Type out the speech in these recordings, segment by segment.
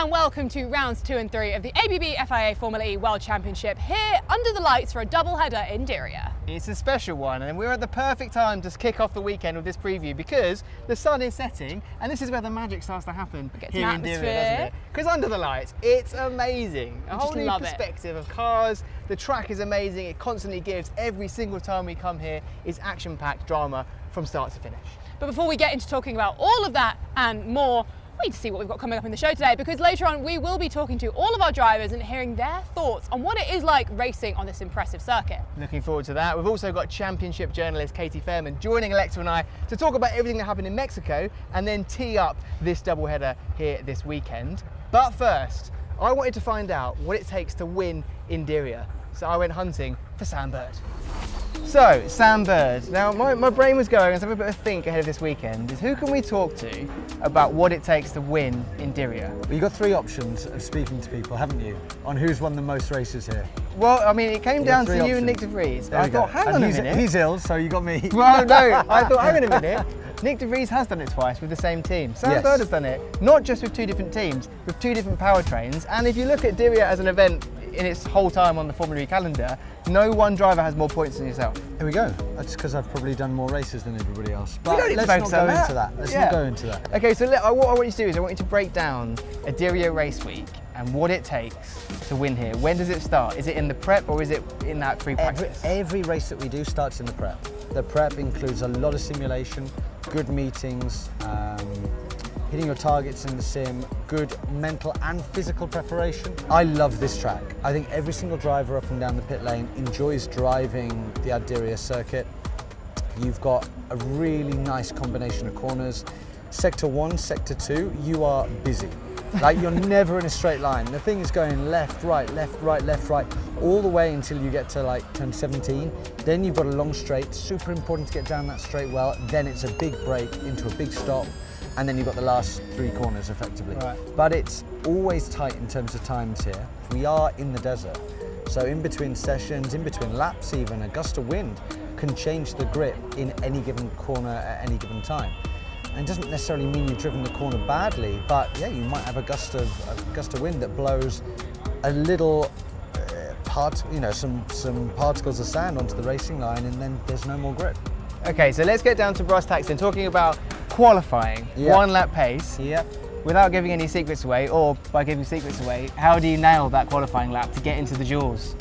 and welcome to rounds 2 and 3 of the ABB FIA Formula E World Championship here under the lights for a double header in Diriyah. It's a special one, and we're at the perfect time to kick off the weekend with this preview because the sun is setting and this is where the magic starts to happen here in Diriyah, doesn't it? Because under the lights, it's amazing. A whole new perspective of cars. The track is amazing. It constantly gives. Every single time we come here is action-packed drama from start to finish. But before we get into talking about all of that and more, we need to see what we've got coming up in the show today, because later on we will be talking to all of our drivers and hearing their thoughts on what it is like racing on this impressive circuit. Looking forward to that. We've also got championship journalist Katie Fairman joining Alexa and I to talk about everything that happened in Mexico and then tee up this doubleheader here this weekend. But first, I wanted to find out what it takes to win in Diriyah. So I went hunting for Sam Bird. So, Sam Bird, now my brain was going, I was having a bit of a think ahead of this weekend, is who can we talk to about what it takes to win in Diriyah? Well, you've got three options of speaking to people, haven't you, on who's won the most races here? Well, I mean, it came down to you and Nick De Vries. I thought, hang on a minute. He's ill, so you got me. Well, no, I thought, hang on a minute. Nick De Vries has done it twice with the same team. Sam Bird has done it, not just with two different teams, with two different powertrains. And if you look at Diriyah as an event in its whole time on the Formula E calendar, no one driver has more points than yourself. Here we go. That's because I've probably done more races than everybody else. But let's not go into that. Let's not go into that. Okay, so what I want you to do is I want you to break down a Diriyah race week and what it takes to win here. When does it start? Is it in the prep or is it in that free practice? Every race that we do starts in the prep. The prep includes a lot of simulation, good meetings, hitting your targets in the sim, good mental and physical preparation. I love this track. I think every single driver up and down the pit lane enjoys driving the Diriyah circuit. You've got a really nice combination of corners. Sector 1, Sector 2, you are busy. Like, you're never in a straight line. The thing is going left, right, left, right, left, right, all the way until you get to like turn 17. Then you've got a long straight, super important to get down that straight well. Then it's a big break into a big stop. And then you've got the last three corners effectively. Right. But it's always tight in terms of times here. We are in the desert. So in between sessions, in between laps even, a gust of wind can change the grip in any given corner at any given time. And it doesn't necessarily mean you've driven the corner badly, but yeah, you might have a gust of wind that blows a little some particles of sand onto the racing line, and then there's no more grip. Okay, so let's get down to brass tacks and talking about qualifying, one lap pace. Without giving any secrets away, or by giving secrets away, how do you nail that qualifying lap to get into the duels?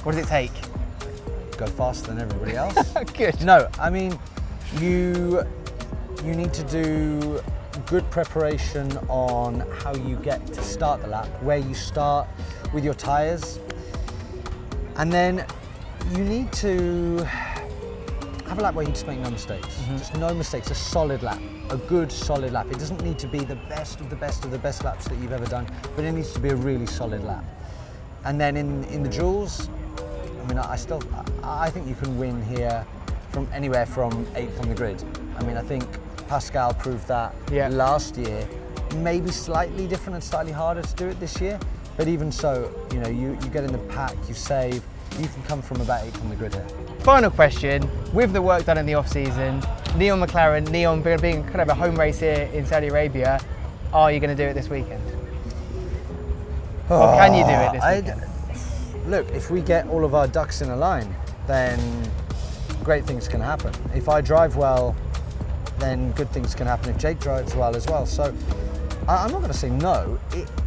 What does it take? Go faster than everybody else. Good. No, I mean, you need to do good preparation on how you get to start the lap, where you start with your tyres, and then you need to have a lap where you just make no mistakes. Just no mistakes, a solid lap, a good solid lap. It doesn't need to be the best of the best of the best laps that you've ever done, but it needs to be a really solid lap. And then in the duels, I mean, I think you can win here from anywhere from 8th on the grid. I mean, I think Pascal proved that last year. Maybe slightly different and slightly harder to do it this year, but even so, you get in the pack, you save, you can come from about 8th on the grid here. Final question, with the work done in the off-season, Neon McLaren, Neon being kind of a home race here in Saudi Arabia, are you going to do it this weekend? Or can you do it this weekend? Look, if we get all of our ducks in a line, then great things can happen. If I drive well, then good things can happen if Jake drives well as well. So I'm not going to say no.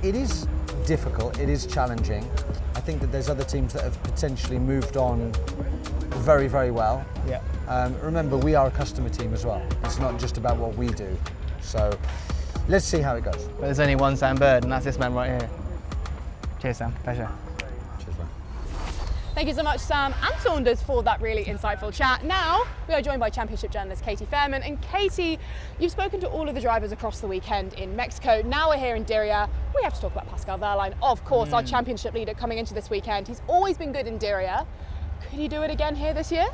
It is difficult, it is challenging. I think that there's other teams that have potentially moved on very, very well. Remember, we are a customer team as well. It's not just about what we do. So let's see how it goes. But there's only one Sam Bird, and that's this man right here. Cheers, Sam. Pleasure. Cheers, man. Thank you so much, Sam and Saunders, for that really insightful chat. Now, we are joined by championship journalist Katie Fairman. And Katie, you've spoken to all of the drivers across the weekend in Mexico. Now we're here in Diriyah. We have to talk about Pascal Wehrlein, of course, our championship leader coming into this weekend. He's always been good in Diriyah. Could he do it again here this year?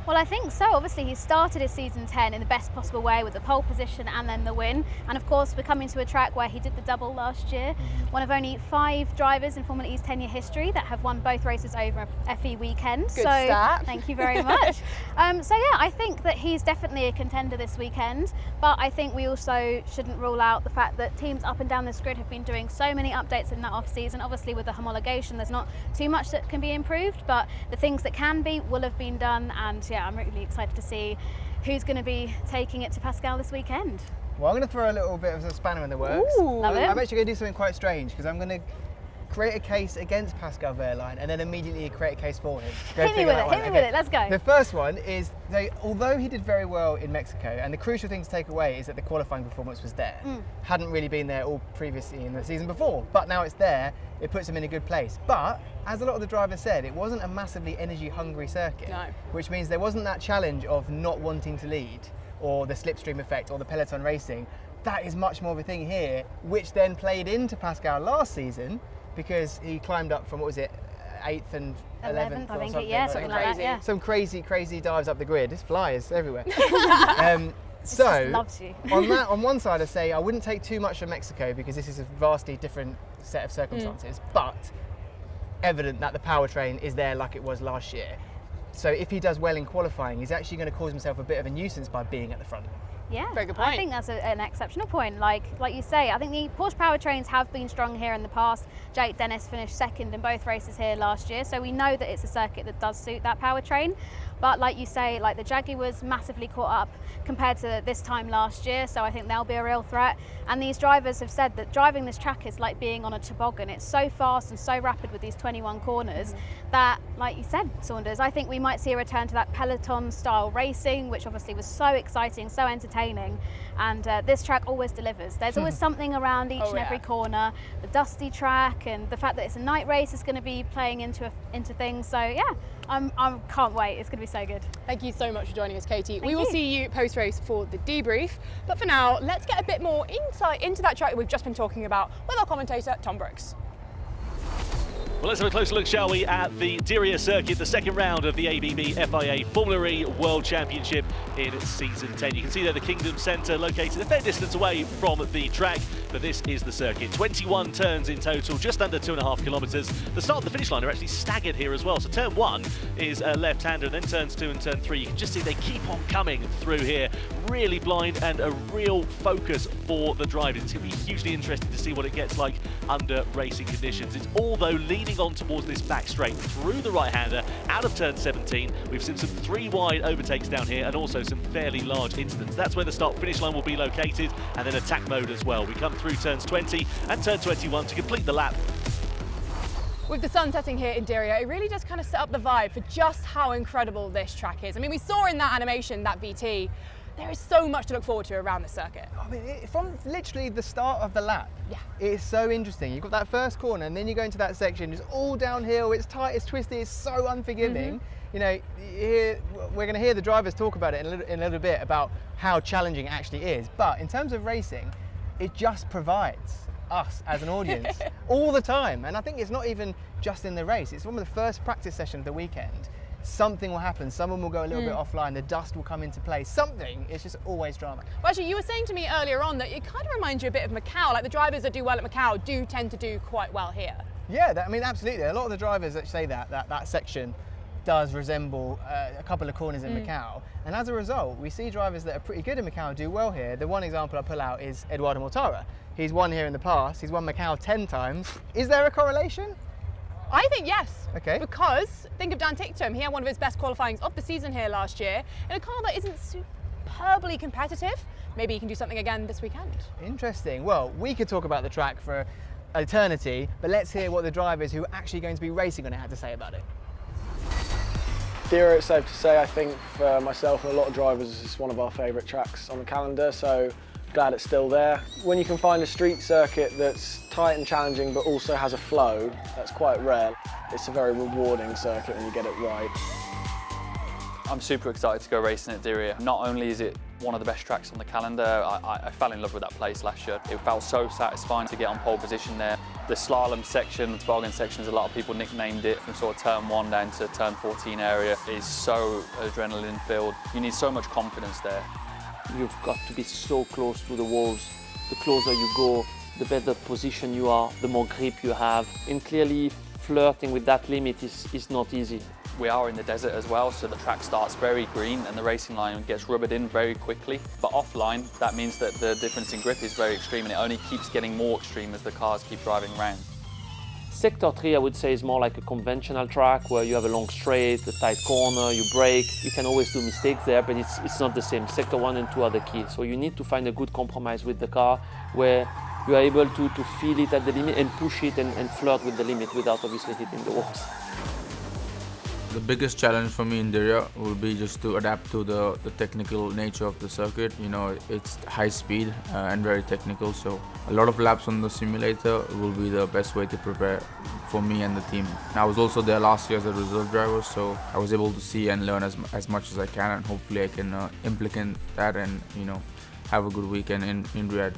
Well, I think so. Obviously, he started his season 10 in the best possible way with the pole position and then the win. And of course, we're coming to a track where he did the double last year. One of only 5 drivers in Formula E's 10-year history that have won both races over a FE weekend. Good stat. Thank you very much. So yeah, I think that he's definitely a contender this weekend. But I think we also shouldn't rule out the fact that teams up and down this grid have been doing so many updates in that off-season. Obviously, with the homologation, there's not too much that can be improved, but the things that can be will have been done. And yeah, I'm really excited to see who's going to be taking it to Pascal this weekend. Well, I'm going to throw a little bit of a spanner in the works. Ooh. Love it. I'm actually going to do something quite strange because I'm going to create a case against Pascal Wehrlein and then immediately create a case for him. Hit me with it, let's go. The first one is, although he did very well in Mexico, and the crucial thing to take away is that the qualifying performance was there. Hadn't really been there all previously in the season before, but now it's there, it puts him in a good place. But, as a lot of the drivers said, it wasn't a massively energy-hungry circuit, No. which means there wasn't that challenge of not wanting to lead, or the slipstream effect, or the peloton racing. That is much more of a thing here, which then played into Pascal last season, because he climbed up from, what was it, 8th and 11th I or think something. yeah, something like that, crazy. yeah. Some crazy dives up the grid. It's flyers everywhere. Just loves you. on one side, I say I wouldn't take too much from Mexico because this is a vastly different set of circumstances, but evident that the powertrain is there like it was last year. So if he does well in qualifying, he's actually going to cause himself a bit of a nuisance by being at the front. Yeah, Very good point. I think that's an exceptional point. Like you say, I think the Porsche powertrains have been strong here in the past. Jake Dennis finished second in both races here last year, so we know that it's a circuit that does suit that powertrain. But like you say, like the Jaguars massively caught up compared to this time last year, so I think they'll be a real threat. And these drivers have said that driving this track is like being on a toboggan. It's so fast and so rapid with these 21 corners that, like you said, Saunders, I think we might see a return to that peloton style racing, which obviously was so exciting, so entertaining. And this track always delivers. There's always something around each and every corner. The dusty track and the fact that it's a night race is going to be playing into things. So yeah, I can't wait. It's going to be so good. Thank you so much for joining us, Katie. We Thank will you. see you post-race for the debrief. But for now, let's get a bit more insight into that track that we've just been talking about with our commentator, Tom Brooks. Well, let's have a closer look, shall we, at the Diriyah circuit, the second round of the ABB FIA Formula E World Championship in season 10. You can see there the Kingdom Centre located a fair distance away from the track, but this is the circuit. 21 turns in total, just under 2.5 kilometres. The start and the finish line are actually staggered here as well. So turn 1 is left-hander, and then turns 2 and turn 3. You can just see they keep on coming through here. Really blind and a real focus for the drivers. It's going to be hugely interesting to see what it gets like under racing conditions. It's all, though, leading on towards this back straight through the right-hander, out of turn 17. We've seen some 3 wide overtakes down here and also some fairly large incidents. That's where the start-finish line will be located, and then attack mode as well. We come through turns 20 and turn 21 to complete the lap. With the sun setting here in Diriyah, it really does kind of set up the vibe for just how incredible this track is. I mean, we saw in that animation, that VT, there is so much to look forward to around the circuit. I mean, from literally the start of the lap, it's so interesting. You've got that first corner and then you go into that section, it's all downhill, it's tight, it's twisty, it's so unforgiving. You know, we're going to hear the drivers talk about it in a little bit about how challenging it actually is. But in terms of racing, it just provides us as an audience all the time. And I think it's not even just in the race, it's one of the first practice sessions of the weekend. Something will happen, someone will go a little bit offline, the dust will come into play, something, it's just always drama. Well, actually, you were saying to me earlier on that it kind of reminds you a bit of Macau, like the drivers that do well at Macau do tend to do quite well here. Yeah, I mean, absolutely. A lot of the drivers that say that section does resemble a couple of corners in Macau. And as a result, we see drivers that are pretty good in Macau do well here. The one example I pull out is Eduardo Mortara. He's won here in the past, he's won Macau 10 times. Is there a correlation? I think yes. Okay. Because think of Dan Ticktum. He had one of his best qualifyings of the season here last year in a car that isn't superbly competitive. Maybe he can do something again this weekend. Interesting. Well, we could talk about the track for eternity, but let's hear what the drivers who are actually going to be racing on it had to say about it. Diriyah, it's safe to say, I think for myself and a lot of drivers, it's one of our favourite tracks on the calendar, so glad it's still there. When you can find a street circuit that's tight and challenging but also has a flow, that's quite rare. It's a very rewarding circuit when you get it right. I'm super excited to go racing at Diriyah. Not only is it one of the best tracks on the calendar. I fell in love with that place last year. It felt so satisfying to get on pole position there. The slalom section, the toboggan section, as a lot of people nicknamed it, from sort of turn 1 down to turn 14 area, is so adrenaline filled. You need so much confidence there. You've got to be so close to the walls. The closer you go, the better position you are, the more grip you have. And clearly flirting with that limit is not easy. We are in the desert as well, so the track starts very green and the racing line gets rubbered in very quickly. But offline, that means that the difference in grip is very extreme, and it only keeps getting more extreme as the cars keep driving around. Sector 3, I would say, is more like a conventional track where you have a long straight, a tight corner, you brake. You can always do mistakes there, but it's not the same. Sector 1 and 2 are the key. So you need to find a good compromise with the car where you are able to feel it at the limit and push it and flirt with the limit without obviously hitting the walls. The biggest challenge for me in Diriyah will be just to adapt to the technical nature of the circuit. You know, it's high speed and very technical, so a lot of laps on the simulator will be the best way to prepare for me and the team. I was also there last year as a reserve driver, so I was able to see and learn as much as I can, and hopefully I can implement that and, you know, have a good weekend in Riyadh.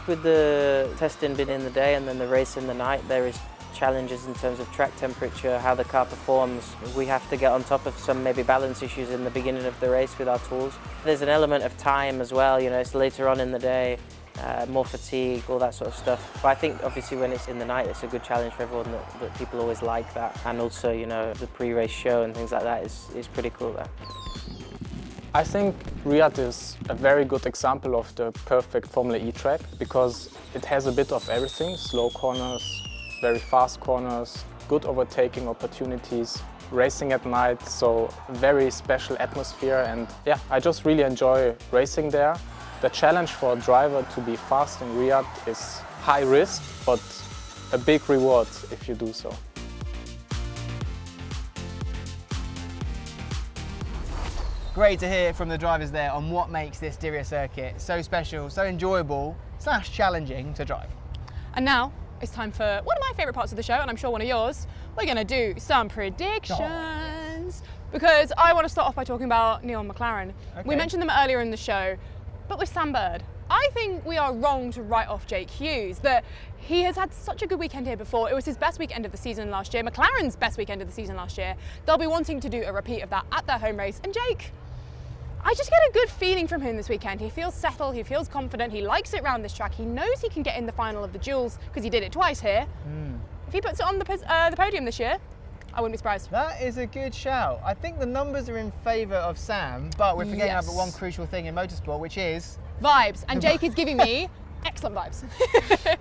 With the testing being in the day and then the race in the night, there is challenges in terms of track temperature, how the car performs. We have to get on top of some maybe balance issues in the beginning of the race with our tools. There's an element of time as well, you know, it's later on in the day, more fatigue, all that sort of stuff. But I think obviously when it's in the night, it's a good challenge for everyone that people always like that. And also, you know, the pre-race show and things like that is pretty cool there. I think Riyadh is a very good example of the perfect Formula E track because it has a bit of everything, slow corners, very fast corners, good overtaking opportunities, racing at night, so very special atmosphere, and yeah, I just really enjoy racing there. The challenge for a driver to be fast in Riyadh is high risk, but a big reward if you do so. Great to hear from the drivers there on what makes this Diriyah circuit so special, so enjoyable / challenging to drive. And now it's time for one of my favourite parts of the show, and I'm sure one of yours. We're going to do some predictions because I want to start off by talking about Neil and McLaren. Okay. We mentioned them earlier in the show, but with Sam Bird, I think we are wrong to write off Jake Hughes. That he has had such a good weekend here before. It was his best weekend of the season last year, McLaren's best weekend of the season last year. They'll be wanting to do a repeat of that at their home race. And Jake, I just get a good feeling from him this weekend. He feels settled, he feels confident, he likes it around this track. He knows he can get in the final of the duels because he did it twice here. If he puts it on the podium this year, I wouldn't be surprised. That is a good shout. I think the numbers are in favour of Sam, but we're forgetting about one crucial thing in motorsport, which is vibes. And Jake is giving me excellent vibes.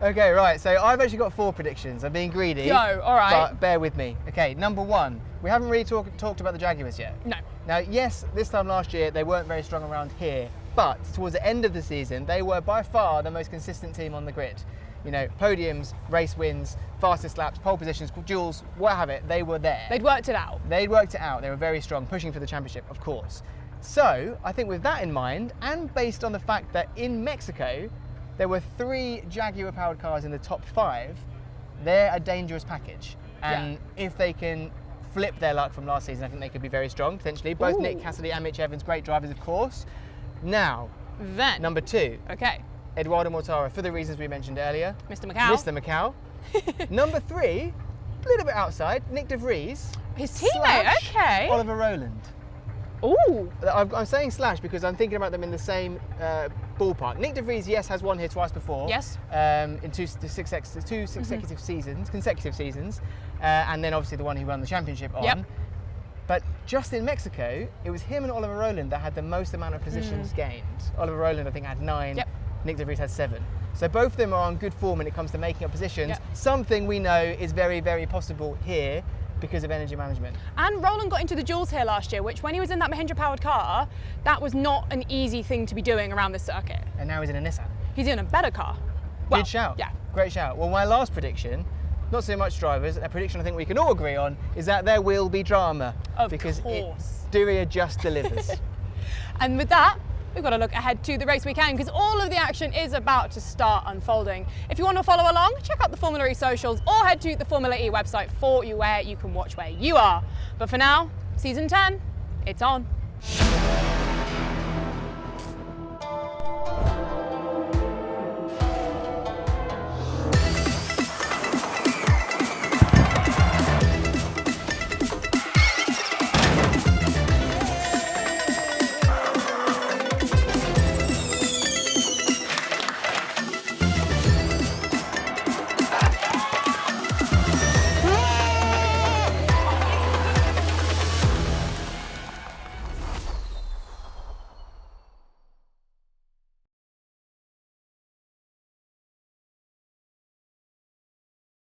Okay, right, so I've actually got 4 predictions. I'm being greedy. Go, all right. But bear with me. Okay, number 1, we haven't really talked about the Jaguars yet. No. Now, yes, this time last year, they weren't very strong around here, but towards the end of the season, they were by far the most consistent team on the grid. You know, podiums, race wins, fastest laps, pole positions, duels, what have it, they were there. They'd worked it out. They'd worked it out. They were very strong, pushing for the championship, of course. So, I think with that in mind, and based on the fact that in Mexico, there were 3 Jaguar-powered cars in the top 5, they're a dangerous package. And if they can flip their luck from last season, I think they could be very strong, potentially. Both Nick Cassidy and Mitch Evans, great drivers, of course. Now, then number 2. Okay. Eduardo Mortara, for the reasons we mentioned earlier. Mr. Macau. Mr. Macau. Number 3, a little bit outside, Nick De Vries. His teammate, okay. Oliver Rowland. Ooh. I'm saying slash because I'm thinking about them in the same ballpark. Nick De Vries, yes, has won here twice before. Yes. In two consecutive seasons, and then obviously the one he won the championship on. Yep. But just in Mexico, it was him and Oliver Rowland that had the most amount of positions gained. Oliver Rowland, I think, had 9. Yep. Nick De Vries had 7. So both of them are on good form when it comes to making up positions. Something we know is very, very possible here because of energy management. And Roland got into the duels here last year, which when he was in that Mahindra-powered car, that was not an easy thing to be doing around this circuit. And now he's in a Nissan. He's in a better car. Well, good shout. Yeah. Great shout. Well, my last prediction, not so much drivers, a prediction I think we can all agree on, is that there will be drama. Of because course. Diriyah just delivers. And with that, we've got to look ahead to the race weekend because all of the action is about to start unfolding. If you want to follow along, check out the Formula E socials or head to the Formula E website for you where you can watch where you are. But for now, season 10, it's on.